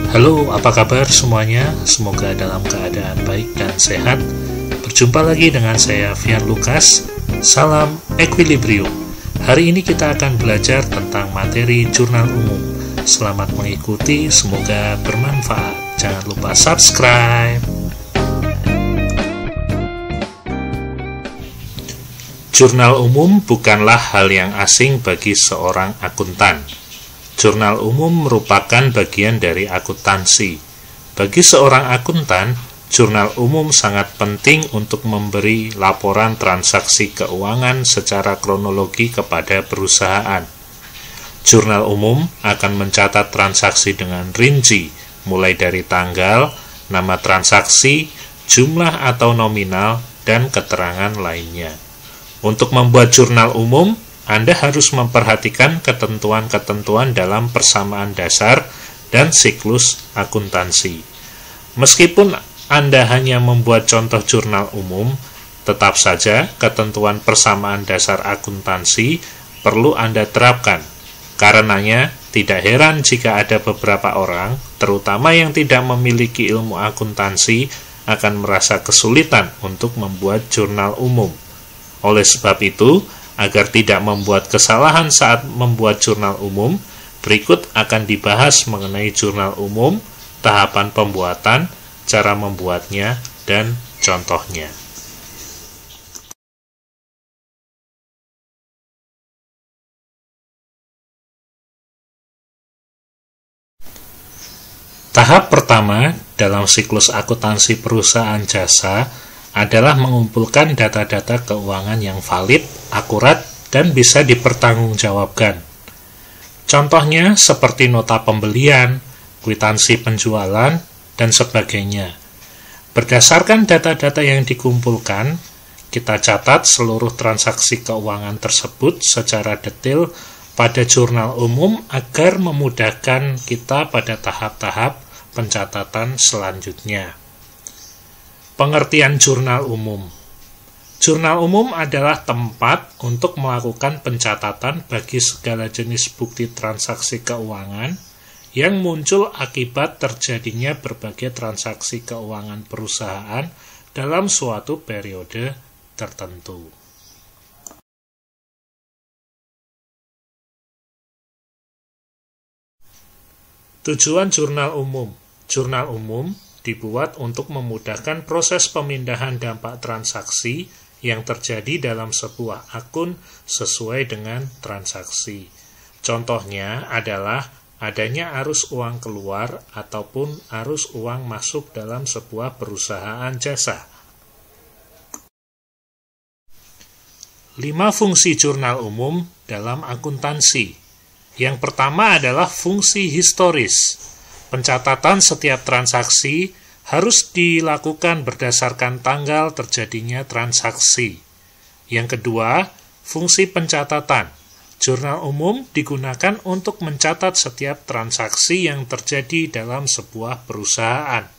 Halo, apa kabar semuanya? Semoga dalam keadaan baik dan sehat. Berjumpa lagi dengan saya, Vian Lukas. Salam Equilibrium. Hari ini kita akan belajar tentang materi jurnal umum. Selamat mengikuti, semoga bermanfaat. Jangan lupa subscribe. Jurnal umum bukanlah hal yang asing bagi seorang akuntan. Jurnal umum merupakan bagian dari akuntansi. Bagi seorang akuntan, jurnal umum sangat penting untuk memberi laporan transaksi keuangan secara kronologi kepada perusahaan. Jurnal umum akan mencatat transaksi dengan rinci, mulai dari tanggal, nama transaksi, jumlah atau nominal, dan keterangan lainnya. Untuk membuat jurnal umum, Anda harus memperhatikan ketentuan-ketentuan dalam persamaan dasar dan siklus akuntansi. Meskipun Anda hanya membuat contoh jurnal umum, tetap saja ketentuan persamaan dasar akuntansi perlu Anda terapkan. Karenanya, tidak heran jika ada beberapa orang, terutama yang tidak memiliki ilmu akuntansi, akan merasa kesulitan untuk membuat jurnal umum. Oleh sebab itu, agar tidak membuat kesalahan saat membuat jurnal umum, berikut akan dibahas mengenai jurnal umum, tahapan pembuatan, cara membuatnya, dan contohnya. Tahap pertama dalam siklus akuntansi perusahaan jasa adalah mengumpulkan data-data keuangan yang valid, akurat, dan bisa dipertanggungjawabkan. Contohnya seperti nota pembelian, kwitansi penjualan, dan sebagainya. Berdasarkan data-data yang dikumpulkan, kita catat seluruh transaksi keuangan tersebut secara detail pada jurnal umum agar memudahkan kita pada tahap-tahap pencatatan selanjutnya. Pengertian jurnal umum. Jurnal umum adalah tempat untuk melakukan pencatatan bagi segala jenis bukti transaksi keuangan yang muncul akibat terjadinya berbagai transaksi keuangan perusahaan dalam suatu periode tertentu. Tujuan jurnal umum. Jurnal umum dibuat untuk memudahkan proses pemindahan dampak transaksi yang terjadi dalam sebuah akun sesuai dengan transaksi. Contohnya adalah adanya arus uang keluar ataupun arus uang masuk dalam sebuah perusahaan jasa. 5 fungsi jurnal umum dalam akuntansi. Yang pertama adalah fungsi historis. Pencatatan setiap transaksi harus dilakukan berdasarkan tanggal terjadinya transaksi. Yang kedua, fungsi pencatatan. Jurnal umum digunakan untuk mencatat setiap transaksi yang terjadi dalam sebuah perusahaan.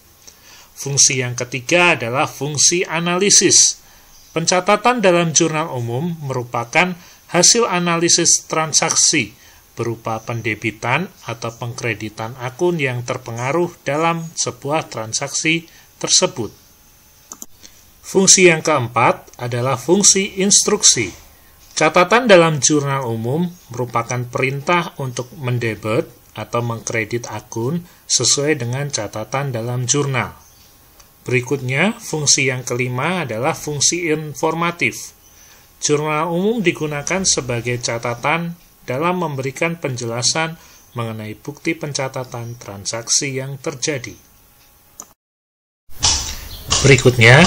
Fungsi yang ketiga adalah fungsi analisis. Pencatatan dalam jurnal umum merupakan hasil analisis transaksi berupa pendebitan atau pengkreditan akun yang terpengaruh dalam sebuah transaksi tersebut. Fungsi yang keempat adalah fungsi instruksi. Catatan dalam jurnal umum merupakan perintah untuk mendebet atau mengkredit akun sesuai dengan catatan dalam jurnal. Berikutnya, fungsi yang kelima adalah fungsi informatif. Jurnal umum digunakan sebagai catatan dalam memberikan penjelasan mengenai bukti pencatatan transaksi yang terjadi. Berikutnya,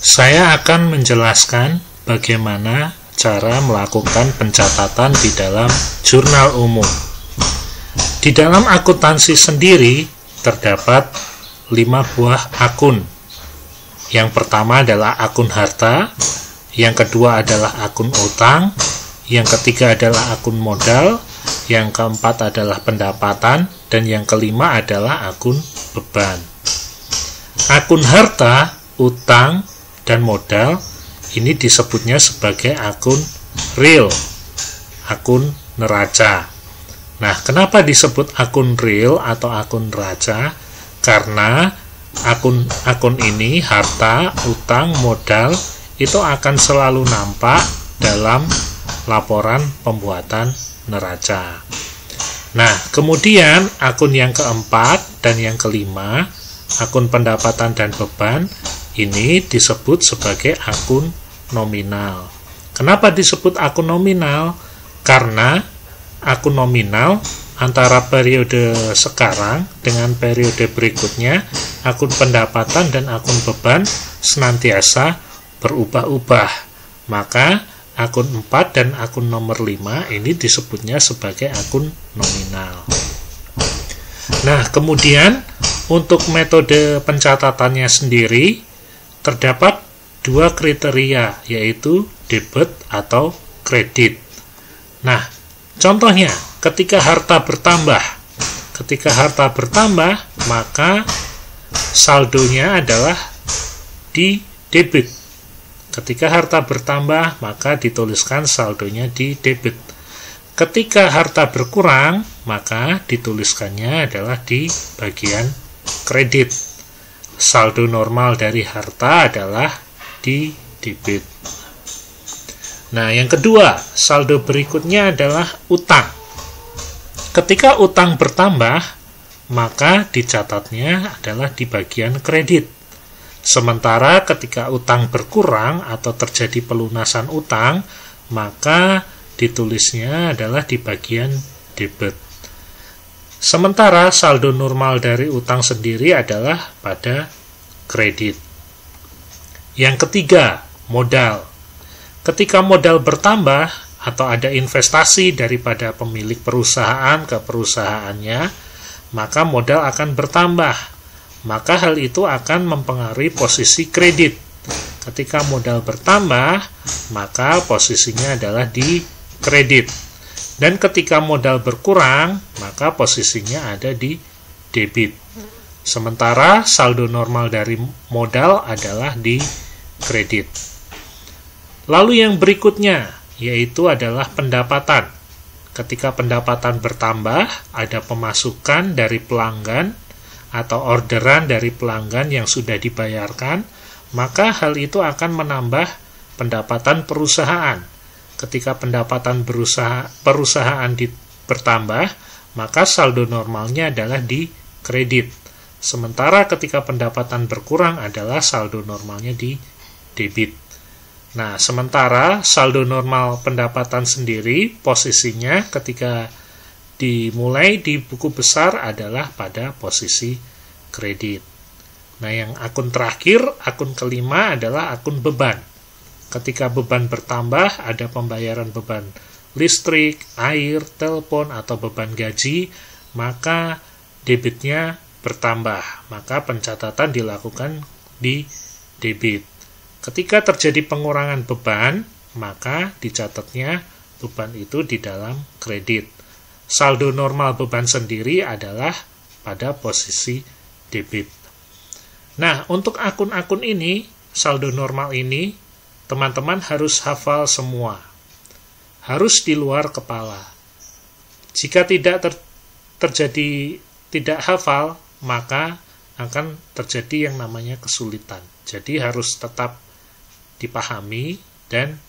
saya akan menjelaskan bagaimana cara melakukan pencatatan di dalam jurnal umum. Di dalam akuntansi sendiri, terdapat 5 buah akun. Yang pertama adalah akun harta, yang kedua adalah akun utang, yang ketiga adalah akun modal, yang keempat adalah pendapatan, dan yang kelima adalah akun beban. Akun harta, utang, dan modal ini disebutnya sebagai akun real, akun neraca. Nah, kenapa disebut akun real atau akun neraca? karena akun ini, harta, utang, modal, itu akan selalu nampak dalam laporan pembuatan neraca. Nah, kemudian akun yang keempat dan yang kelima, akun pendapatan dan beban, ini disebut sebagai akun nominal. Kenapa disebut akun nominal? Karena akun nominal antara periode sekarang dengan periode berikutnya, akun pendapatan dan akun beban senantiasa berubah-ubah. Maka akun 4 dan akun nomor 5 ini disebutnya sebagai akun nominal. Nah, kemudian untuk metode pencatatannya sendiri terdapat dua kriteria, yaitu debit atau kredit. Nah, contohnya ketika harta bertambah, maka saldonya adalah di debit. Ketika harta bertambah, maka dituliskan saldonya di debit. Ketika harta berkurang, maka dituliskannya adalah di bagian kredit. Saldo normal dari harta adalah di debit. Nah, yang kedua, saldo berikutnya adalah utang. Ketika utang bertambah, maka dicatatnya adalah di bagian kredit. Sementara ketika utang berkurang atau terjadi pelunasan utang, maka ditulisnya adalah di bagian debit. Sementara saldo normal dari utang sendiri adalah pada kredit. Yang ketiga, modal. Ketika modal bertambah atau ada investasi daripada pemilik perusahaan ke perusahaannya, maka modal akan bertambah. Maka hal itu akan mempengaruhi posisi kredit. Ketika modal bertambah, maka posisinya adalah di kredit. Dan ketika modal berkurang, maka posisinya ada di debit. Sementara saldo normal dari modal adalah di kredit. Lalu yang berikutnya, yaitu adalah pendapatan. Ketika pendapatan bertambah, ada pemasukan dari pelanggan atau orderan dari pelanggan yang sudah dibayarkan, maka hal itu akan menambah pendapatan perusahaan. Ketika pendapatan perusahaan bertambah, maka saldo normalnya adalah di kredit. Sementara ketika pendapatan berkurang adalah saldo normalnya di debit. Nah, sementara saldo normal pendapatan sendiri posisinya ketika dimulai di buku besar adalah pada posisi kredit. Nah, yang akun terakhir, akun kelima adalah akun beban. Ketika beban bertambah, ada pembayaran beban listrik, air, telepon, atau beban gaji, maka debitnya bertambah. Maka pencatatan dilakukan di debit. Ketika terjadi pengurangan beban, maka dicatatnya beban itu di dalam kredit. Saldo normal beban sendiri adalah pada posisi debit. Nah, untuk akun-akun ini, saldo normal ini, teman-teman harus hafal semua. Harus di luar kepala. Jika tidak terjadi tidak hafal, maka akan terjadi yang namanya kesulitan. Jadi harus tetap dipahami dan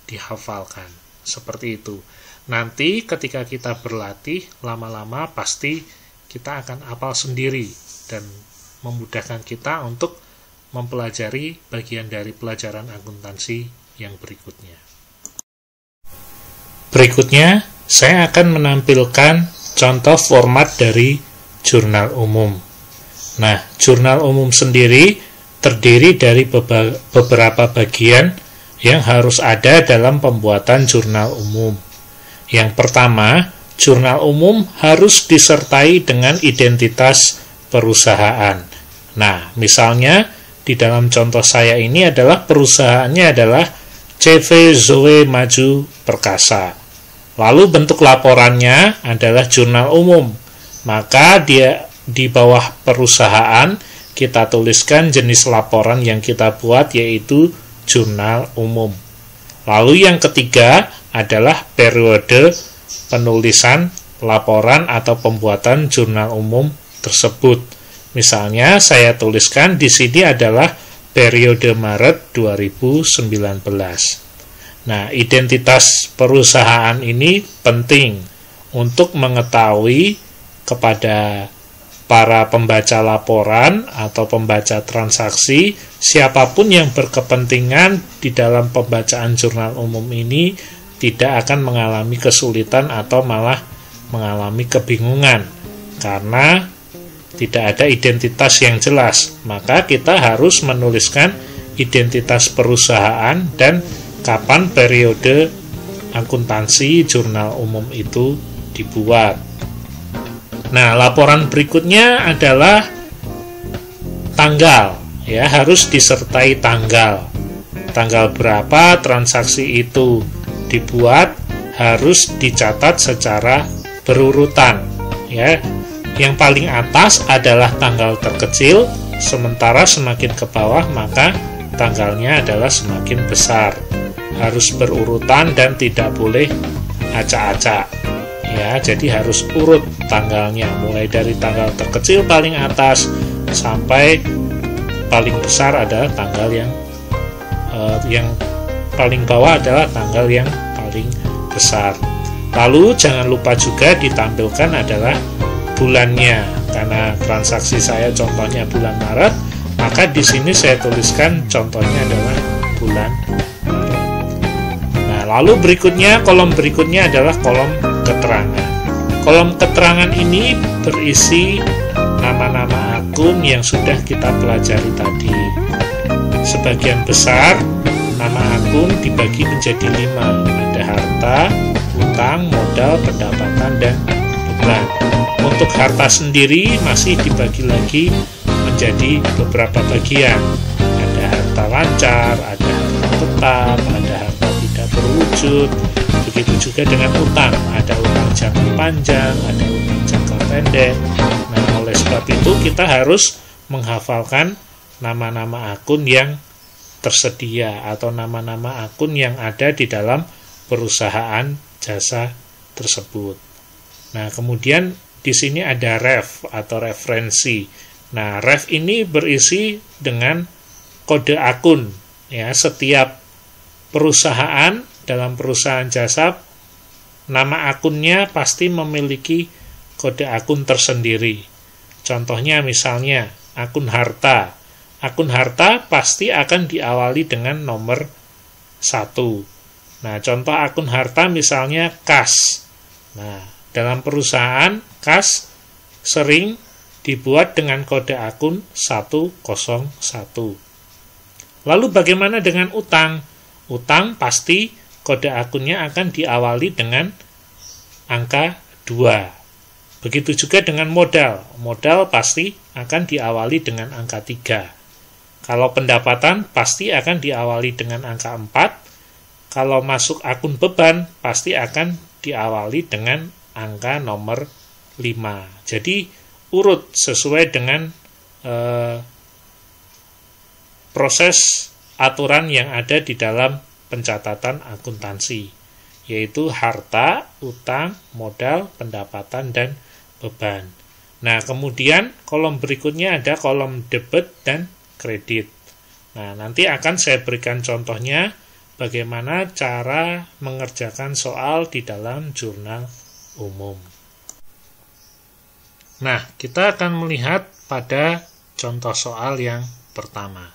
dihafalkan. Seperti itu. Nanti ketika kita berlatih, lama-lama pasti kita akan hafal sendiri dan memudahkan kita untuk mempelajari bagian dari pelajaran akuntansi yang berikutnya. Berikutnya, saya akan menampilkan contoh format dari jurnal umum. Nah, jurnal umum sendiri terdiri dari beberapa bagian yang harus ada dalam pembuatan jurnal umum. Yang pertama, jurnal umum harus disertai dengan identitas perusahaan. Nah, misalnya di dalam contoh saya ini adalah perusahaannya adalah CV Zoe Maju Perkasa. Lalu bentuk laporannya adalah jurnal umum. Maka dia di bawah perusahaan kita tuliskan jenis laporan yang kita buat, yaitu jurnal umum. Lalu yang ketiga adalah periode penulisan laporan atau pembuatan jurnal umum tersebut. Misalnya saya tuliskan di sini adalah periode Maret 2019. Nah, identitas perusahaan ini penting untuk mengetahui kepada para pembaca laporan atau pembaca transaksi, siapapun yang berkepentingan di dalam pembacaan jurnal umum ini tidak akan mengalami kesulitan atau malah mengalami kebingungan karena tidak ada identitas yang jelas. Maka kita harus menuliskan identitas perusahaan dan kapan periode akuntansi jurnal umum itu dibuat. Nah, laporan berikutnya adalah tanggal, ya, harus disertai tanggal. Tanggal berapa transaksi itu dibuat harus dicatat secara berurutan, ya. Yang paling atas adalah tanggal terkecil, sementara semakin ke bawah maka tanggalnya adalah semakin besar. Harus berurutan dan tidak boleh acak-acak. Ya, jadi harus urut tanggalnya, mulai dari tanggal terkecil paling atas sampai paling besar adalah tanggal yang paling bawah adalah tanggal yang paling besar. Lalu jangan lupa juga ditampilkan adalah bulannya, karena transaksi saya contohnya bulan Maret, maka di sini saya tuliskan contohnya adalah bulan Maret. Nah, lalu berikutnya, kolom berikutnya adalah kolom keterangan. Kolom keterangan ini berisi nama-nama akun yang sudah kita pelajari tadi. Sebagian besar nama akun dibagi menjadi 5. Ada harta, utang, modal, pendapatan, dan beban. Untuk harta sendiri masih dibagi lagi menjadi beberapa bagian. Ada harta lancar, ada harta tetap, ada harta tidak berwujud. Begitu juga dengan utang, ada utang jangka panjang, ada utang jangka pendek. Nah, oleh sebab itu kita harus menghafalkan nama-nama akun yang tersedia atau nama-nama akun yang ada di dalam perusahaan jasa tersebut. Nah, kemudian di sini ada ref atau referensi. Nah, ref ini berisi dengan kode akun. Ya, setiap perusahaan dalam perusahaan jasa, nama akunnya pasti memiliki kode akun tersendiri. Contohnya misalnya akun harta. Akun harta pasti akan diawali dengan nomor 1. Nah, contoh akun harta misalnya kas. Nah, dalam perusahaan, kas sering dibuat dengan kode akun 101. Lalu bagaimana dengan utang? Utang pasti kode akunnya akan diawali dengan angka 2. Begitu juga dengan modal. Modal pasti akan diawali dengan angka 3. Kalau pendapatan pasti akan diawali dengan angka 4. Kalau masuk akun beban pasti akan diawali dengan angka nomor 5. Jadi urut sesuai dengan proses aturan yang ada di dalam pencatatan akuntansi, yaitu harta, utang, modal, pendapatan, dan beban. Nah, kemudian kolom berikutnya ada kolom debit dan kredit. Nah, nanti akan saya berikan contohnya bagaimana cara mengerjakan soal di dalam jurnal umum. Nah, kita akan melihat pada contoh soal yang pertama.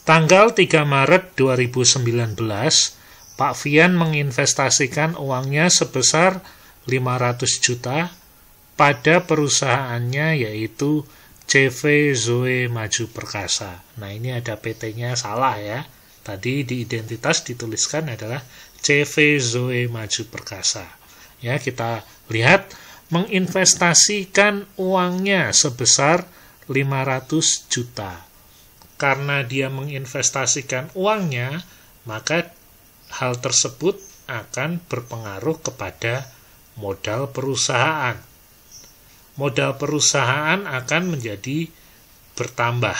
Tanggal 3 Maret 2019, Pak Fian menginvestasikan uangnya sebesar 500 juta pada perusahaannya yaitu CV Zoe Maju Perkasa. Nah, ini ada PT-nya salah ya. Tadi di identitas dituliskan adalah CV Zoe Maju Perkasa. Ya, kita lihat menginvestasikan uangnya sebesar 500 juta. Karena dia menginvestasikan uangnya, maka hal tersebut akan berpengaruh kepada modal perusahaan. Modal perusahaan akan menjadi bertambah.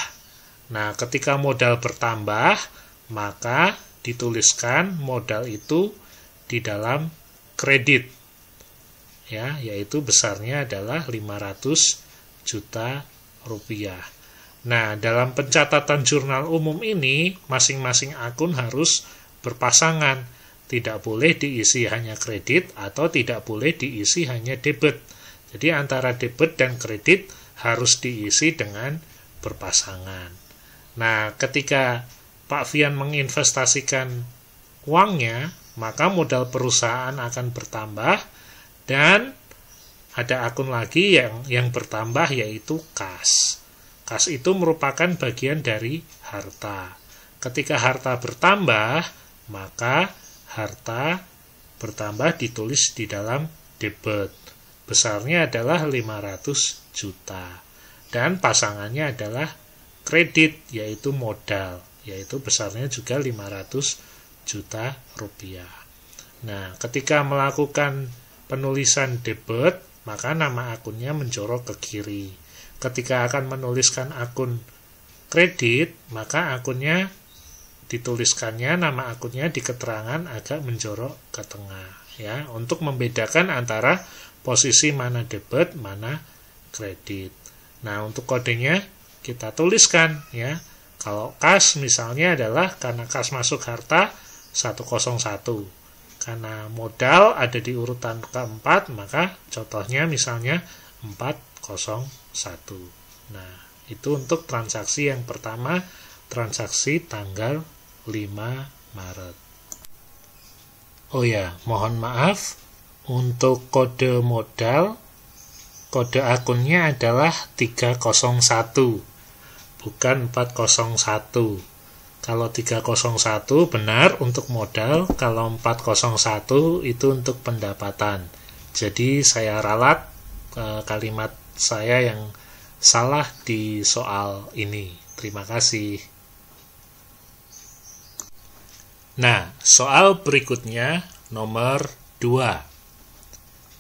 Nah, ketika modal bertambah, maka dituliskan modal itu di dalam kredit. Ya, yaitu besarnya adalah 500 juta rupiah. Nah, dalam pencatatan jurnal umum ini, masing-masing akun harus berpasangan. Tidak boleh diisi hanya kredit atau tidak boleh diisi hanya debit. Jadi antara debit dan kredit harus diisi dengan berpasangan. Nah, ketika Pak Fian menginvestasikan uangnya, maka modal perusahaan akan bertambah dan ada akun lagi yang bertambah, yaitu kas. Kas itu merupakan bagian dari harta. Ketika harta bertambah, maka harta bertambah ditulis di dalam debit. Besarnya adalah 500 juta. Dan pasangannya adalah kredit, yaitu modal, yaitu besarnya juga 500 juta rupiah. Nah, ketika melakukan penulisan debit, maka nama akunnya menjorok ke kiri. Ketika akan menuliskan akun kredit, maka akunnya dituliskannya, nama akunnya di keterangan agak menjorok ke tengah, ya, untuk membedakan antara posisi mana debit, mana kredit. Nah, untuk kodenya kita tuliskan, ya. Kalau kas misalnya adalah karena kas masuk harta 101. Karena modal ada di urutan keempat, maka contohnya misalnya 401. Nah, itu untuk transaksi yang pertama, transaksi tanggal 5 Maret. Oh ya, mohon maaf, untuk kode modal, kode akunnya adalah 301, bukan 401. Kalau 301 benar untuk modal, kalau 401 itu untuk pendapatan. Jadi saya ralat kalimat saya yang salah di soal ini. Terima kasih. Nah, soal berikutnya nomor 2.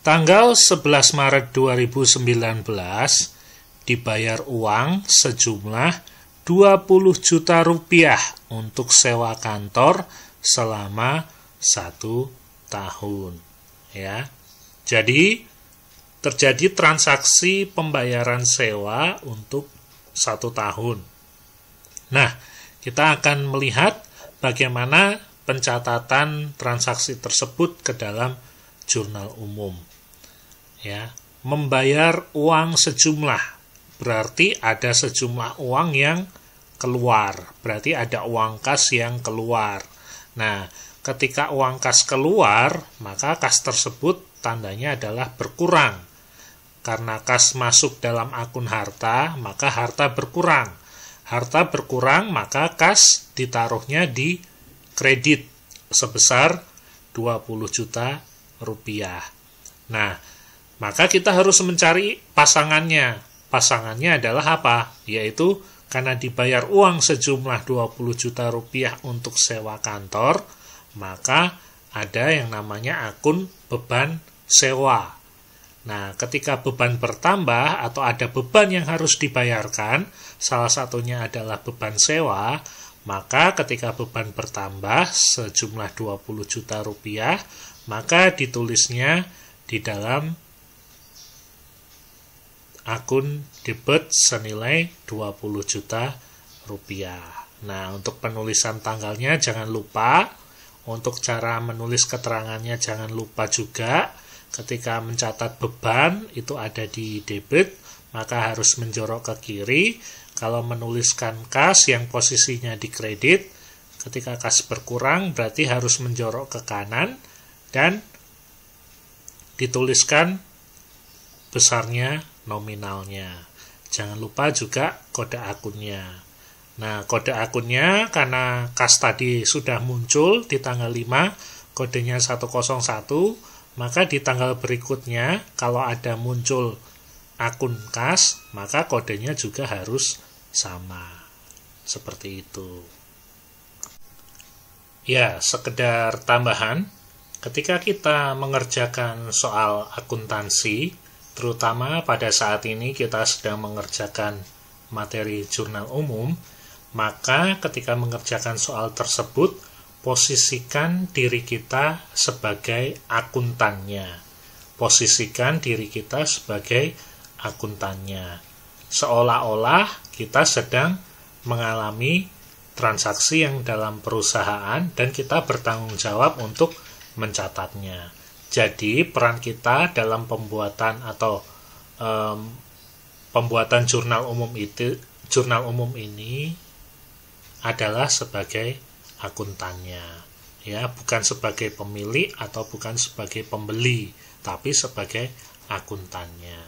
Tanggal 11 Maret 2019 dibayar uang sejumlah 20 juta rupiah untuk sewa kantor selama 1 tahun. Ya. Jadi, terjadi transaksi pembayaran sewa untuk 1 tahun. Nah, kita akan melihat bagaimana pencatatan transaksi tersebut ke dalam jurnal umum. Ya, membayar uang sejumlah berarti ada sejumlah uang yang keluar, berarti ada uang kas yang keluar. Nah, ketika uang kas keluar, maka kas tersebut tandanya adalah berkurang. Karena kas masuk dalam akun harta, maka harta berkurang. Harta berkurang, maka kas ditaruhnya di kredit sebesar 20 juta rupiah. Nah, maka kita harus mencari pasangannya. Pasangannya adalah apa? Yaitu karena dibayar uang sejumlah 20 juta rupiah untuk sewa kantor, maka ada yang namanya akun beban sewa. Nah, ketika beban bertambah atau ada beban yang harus dibayarkan, salah satunya adalah beban sewa, maka ketika beban bertambah sejumlah 20 juta rupiah, maka ditulisnya di dalam akun debit senilai 20 juta rupiah. Nah, untuk penulisan tanggalnya jangan lupa, untuk cara menulis keterangannya jangan lupa juga. Ketika mencatat beban itu ada di debit, maka harus menjorok ke kiri. Kalau menuliskan kas yang posisinya di kredit, ketika kas berkurang berarti harus menjorok ke kanan dan dituliskan besarnya nominalnya. Jangan lupa juga kode akunnya. Nah, kode akunnya karena kas tadi sudah muncul di tanggal 5, kodenya 101, maka di tanggal berikutnya kalau ada muncul akun kas, maka kodenya juga harus sama. Seperti itu. Ya, sekedar tambahan, ketika kita mengerjakan soal akuntansi, terutama pada saat ini kita sedang mengerjakan materi jurnal umum, maka ketika mengerjakan soal tersebut, posisikan diri kita sebagai akuntannya. Posisikan diri kita sebagai akuntannya. seolah-olah kita sedang mengalami transaksi yang dalam perusahaan dan kita bertanggung jawab untuk mencatatnya. Jadi peran kita dalam pembuatan atau pembuatan jurnal umum ini adalah sebagai akuntannya, ya, bukan sebagai pemilik atau bukan sebagai pembeli, tapi sebagai akuntannya.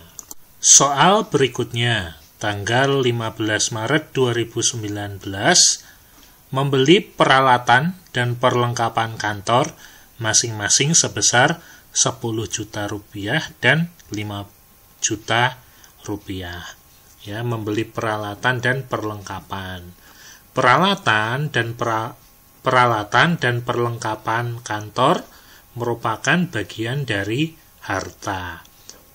Soal berikutnya, tanggal 15 Maret 2019, membeli peralatan dan perlengkapan kantor masing-masing sebesar 10 juta rupiah dan 5 juta rupiah. Ya, membeli peralatan dan perlengkapan. Peralatan dan perlengkapan kantor merupakan bagian dari harta.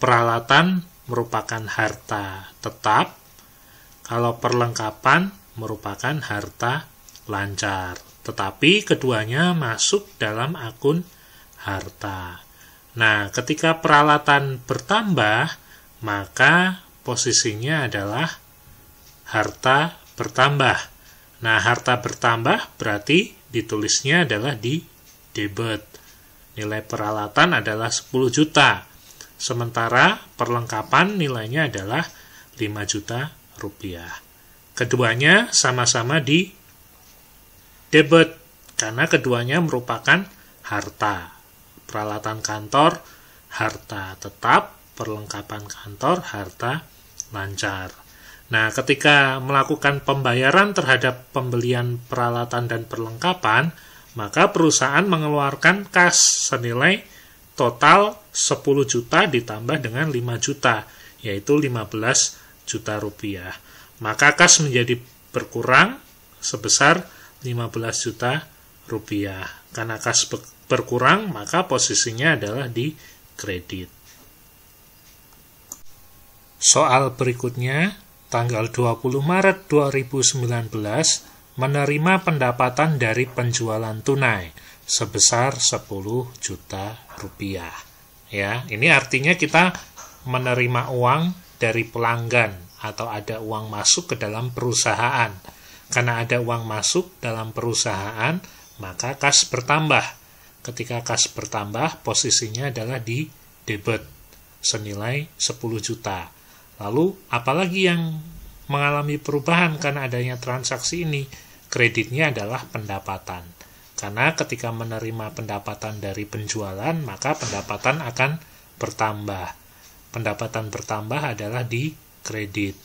Peralatan merupakan harta tetap, kalau perlengkapan merupakan harta lancar. Tetapi keduanya masuk dalam akun harta. Nah, ketika peralatan bertambah, maka posisinya adalah harta bertambah. Nah, harta bertambah berarti ditulisnya adalah di debit. Nilai peralatan adalah 10 juta. Sementara perlengkapan nilainya adalah 5 juta rupiah. Keduanya sama-sama di debit karena keduanya merupakan harta. Peralatan kantor, harta tetap, perlengkapan kantor, harta lancar. Nah, ketika melakukan pembayaran terhadap pembelian peralatan dan perlengkapan, maka perusahaan mengeluarkan kas senilai total 10 juta ditambah dengan 5 juta, yaitu 15 juta rupiah. Maka kas menjadi berkurang sebesar 15 juta rupiah. Karena kas berkurang, maka posisinya adalah di kredit. Soal berikutnya, tanggal 20 Maret 2019, menerima pendapatan dari penjualan tunai sebesar 10 juta rupiah. Ya, ini artinya kita menerima uang dari pelanggan atau ada uang masuk ke dalam perusahaan. Karena ada uang masuk dalam perusahaan, maka kas bertambah. Ketika kas bertambah, posisinya adalah di debit senilai 10 juta. Lalu, apalagi yang mengalami perubahan karena adanya transaksi ini? Kreditnya adalah pendapatan. Karena ketika menerima pendapatan dari penjualan, maka pendapatan akan bertambah. Pendapatan bertambah adalah di kredit.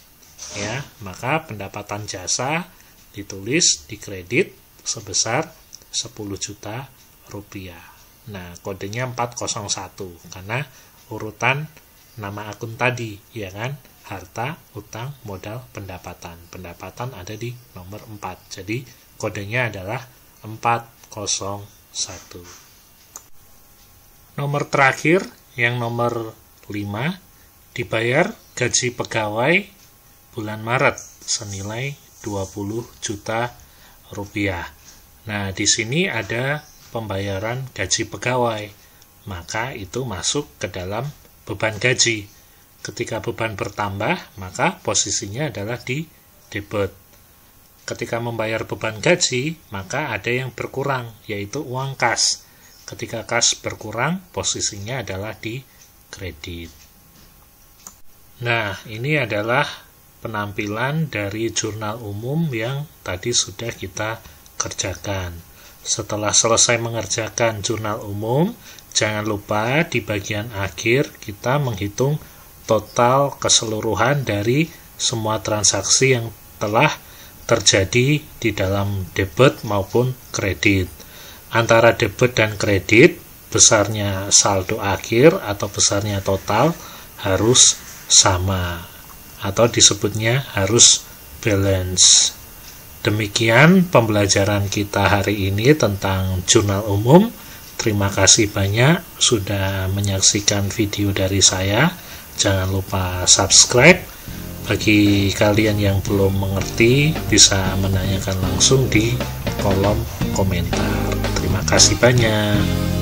Ya, maka pendapatan jasa ditulis di kredit sebesar 10 juta rupiah. Nah, kodenya 401 karena urutan nama akun tadi, ya kan? Harta, utang, modal, pendapatan. Pendapatan ada di nomor 4. Jadi, kodenya adalah 401. Nomor terakhir, yang nomor 5, dibayar gaji pegawai bulan Maret senilai 20 juta rupiah. Nah, di sini ada pembayaran gaji pegawai. Maka itu masuk ke dalam beban gaji. Ketika beban bertambah, maka posisinya adalah di debit. Ketika membayar beban gaji, maka ada yang berkurang, yaitu uang kas. Ketika kas berkurang, posisinya adalah di kredit. Nah, ini adalah penampilan dari jurnal umum yang tadi sudah kita kerjakan. Setelah selesai mengerjakan jurnal umum, jangan lupa di bagian akhir kita menghitung total keseluruhan dari semua transaksi yang telah terjadi di dalam debit maupun kredit. Antara debit dan kredit, besarnya saldo akhir atau besarnya total harus sama atau disebutnya harus balance. Demikian pembelajaran kita hari ini tentang jurnal umum. Terima kasih banyak sudah menyaksikan video dari saya. Jangan lupa subscribe. Bagi kalian yang belum mengerti, bisa menanyakan langsung di kolom komentar. Terima kasih banyak.